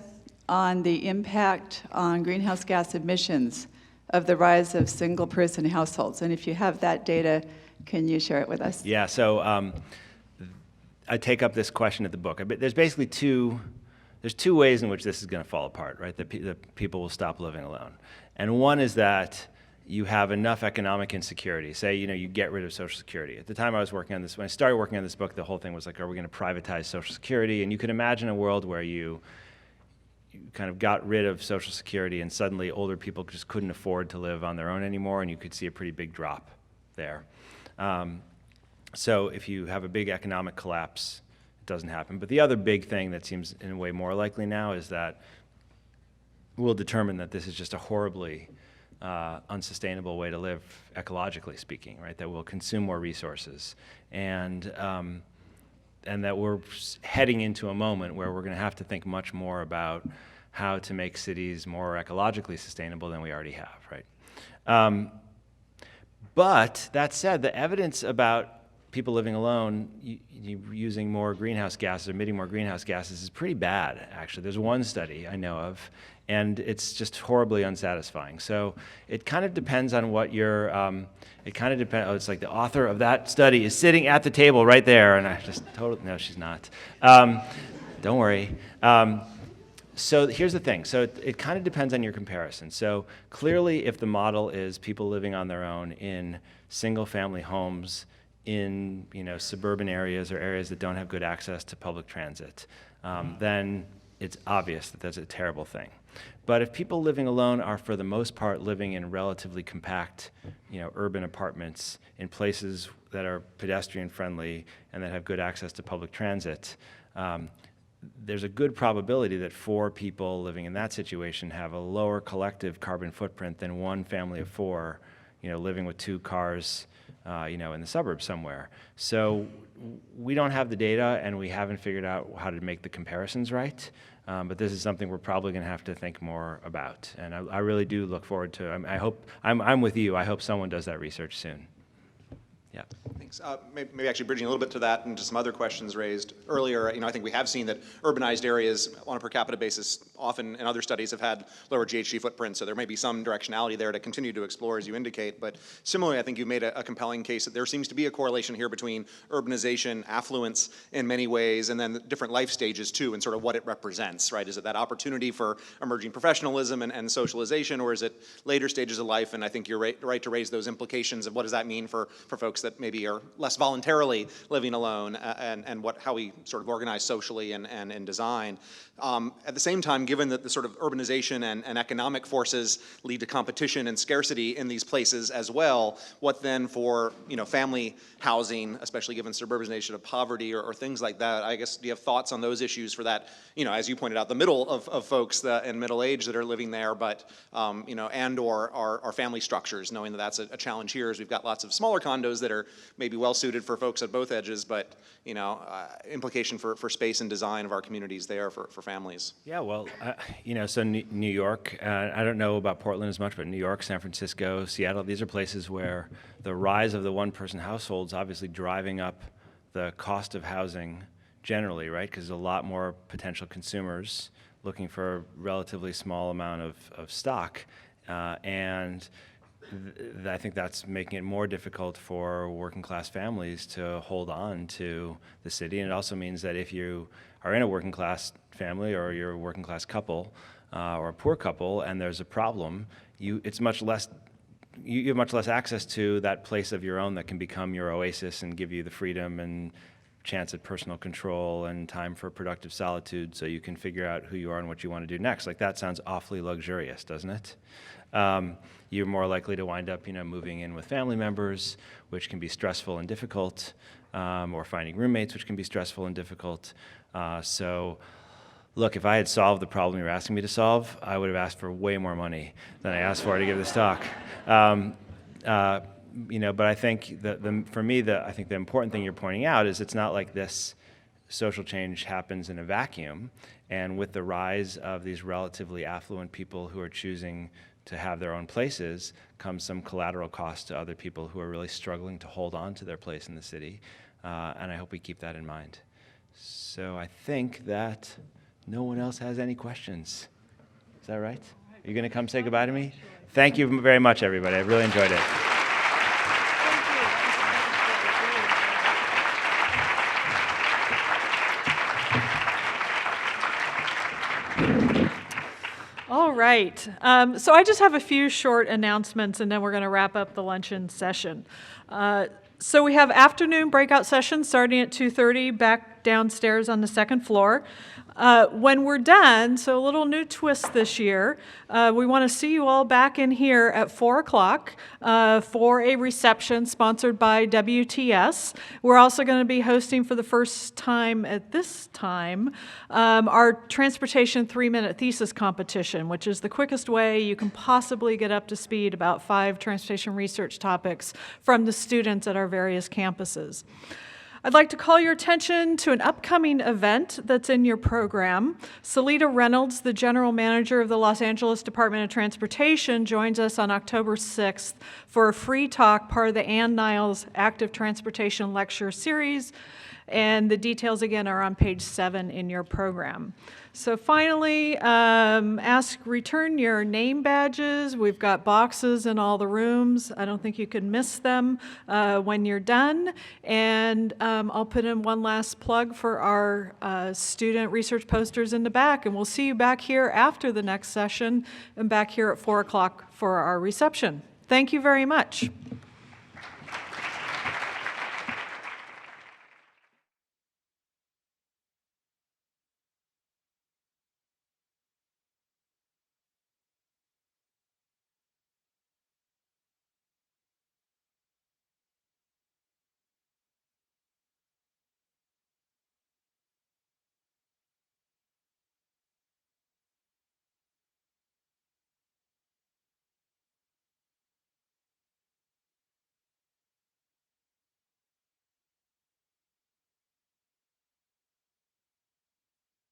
on the impact on greenhouse gas emissions of the rise of single-person households? And if you have that data, can you share it with us? Yeah, so I take up this question at the book. There's basically two ways in which this is going to fall apart, right? That people will stop living alone. And one is that you have enough economic insecurity. Say, you get rid of Social Security. At the time I was working on this, when I started working on this book, the whole thing was like, are we going to privatize Social Security? And you could imagine a world where you kind of got rid of Social Security and suddenly older people just couldn't afford to live on their own anymore, and you could see a pretty big drop there. So if you have a big economic collapse, it doesn't happen. But the other big thing that seems in a way more likely now is that will determine that this is just a horribly unsustainable way to live, ecologically speaking, right? That will consume more resources, and that we're heading into a moment where we're going to have to think much more about how to make cities more ecologically sustainable than we already have, right? But that said, the evidence about people living alone using more greenhouse gases, emitting more greenhouse gases, is pretty bad, actually. There's one study I know of, and it's just horribly unsatisfying. So it kind of depends on what your, it's like the author of that study is sitting at the table right there, and I just totally, no, she's not. Don't worry. So here's the thing. So it kind of depends on your comparison. So clearly, if the model is people living on their own in single-family homes in suburban areas or areas that don't have good access to public transit, then it's obvious that that's a terrible thing. But if people living alone are, for the most part, living in relatively compact, urban apartments in places that are pedestrian-friendly and that have good access to public transit, there's a good probability that 4 people living in that situation have a lower collective carbon footprint than one family of 4, living with 2 cars, in the suburbs somewhere. So we don't have the data, and we haven't figured out how to make the comparisons right. But this is something we're probably going to have to think more about. And I really do look forward to. I hope I'm with you. I hope someone does that research soon. Yeah. Thanks. Maybe actually bridging a little bit to that and to some other questions raised earlier. I think we have seen that urbanized areas on a per capita basis often in other studies have had lower GHG footprints, so there may be some directionality there to continue to explore, as you indicate. But similarly, I think you made a compelling case that there seems to be a correlation here between urbanization, affluence in many ways, and then the different life stages too, and sort of what it represents, right? Is it that opportunity for emerging professionalism and socialization, or is it later stages of life? And I think you're right to raise those implications of what does that mean for folks that maybe are less voluntarily living alone, and how we sort of organize socially and in design. At the same time, given that the sort of urbanization and economic forces lead to competition and scarcity in these places as well, what then for family housing, especially given suburbanization of poverty or things like that? I guess, do you have thoughts on those issues for that, as you pointed out, the middle of folks in middle age that are living there, but and or our family structures, knowing that that's a challenge here, as we've got lots of smaller condos that are maybe well suited for folks at both edges, but implication for space and design of our communities there for families. Yeah, well, so New York, I don't know about Portland as much, but New York, San Francisco, Seattle, these are places where the rise of the one-person households obviously driving up the cost of housing generally, right? Because there's a lot more potential consumers looking for a relatively small amount of stock, and I think that's making it more difficult for working class families to hold on to the city. And it also means that if you are in a working class family, or you're a working class couple, or a poor couple, and there's a problem, you have much less access to that place of your own that can become your oasis and give you the freedom and chance at personal control and time for productive solitude, so you can figure out who you are and what you want to do next. Like, that sounds awfully luxurious, doesn't it? You're more likely to wind up, moving in with family members, which can be stressful and difficult, or finding roommates, which can be stressful and difficult. So, look, if I had solved the problem you're asking me to solve, I would have asked for way more money than I asked for to give this talk. But I think for me, I think the important thing you're pointing out is it's not like this social change happens in a vacuum. And with the rise of these relatively affluent people who are choosing to have their own places, comes some collateral cost to other people who are really struggling to hold on to their place in the city. And I hope we keep that in mind. So I think that no one else has any questions. Is that right? Are you going to come say goodbye to me? Thank you very much, everybody. I really enjoyed it. All right. So I just have a few short announcements, and then we're going to wrap up the luncheon session. So we have afternoon breakout sessions starting at 2:30 back downstairs on the second floor. When we're done, so a little new twist this year, we want to see you all back in here at 4 o'clock for a reception sponsored by WTS. We're also going to be hosting for the first time at this time our transportation 3-minute thesis competition, which is the quickest way you can possibly get up to speed about 5 transportation research topics from the students at our various campuses. I'd like to call your attention to an upcoming event that's in your program. Selita Reynolds, the general manager of the Los Angeles Department of Transportation, joins us on October 6th for a free talk, part of the Ann Niles Active Transportation Lecture Series. And the details, again, are on page 7 in your program. So finally, return your name badges. We've got boxes in all the rooms. I don't think you can miss them when you're done. And I'll put in one last plug for our student research posters in the back. And we'll see you back here after the next session and back here at 4 o'clock for our reception. Thank you very much.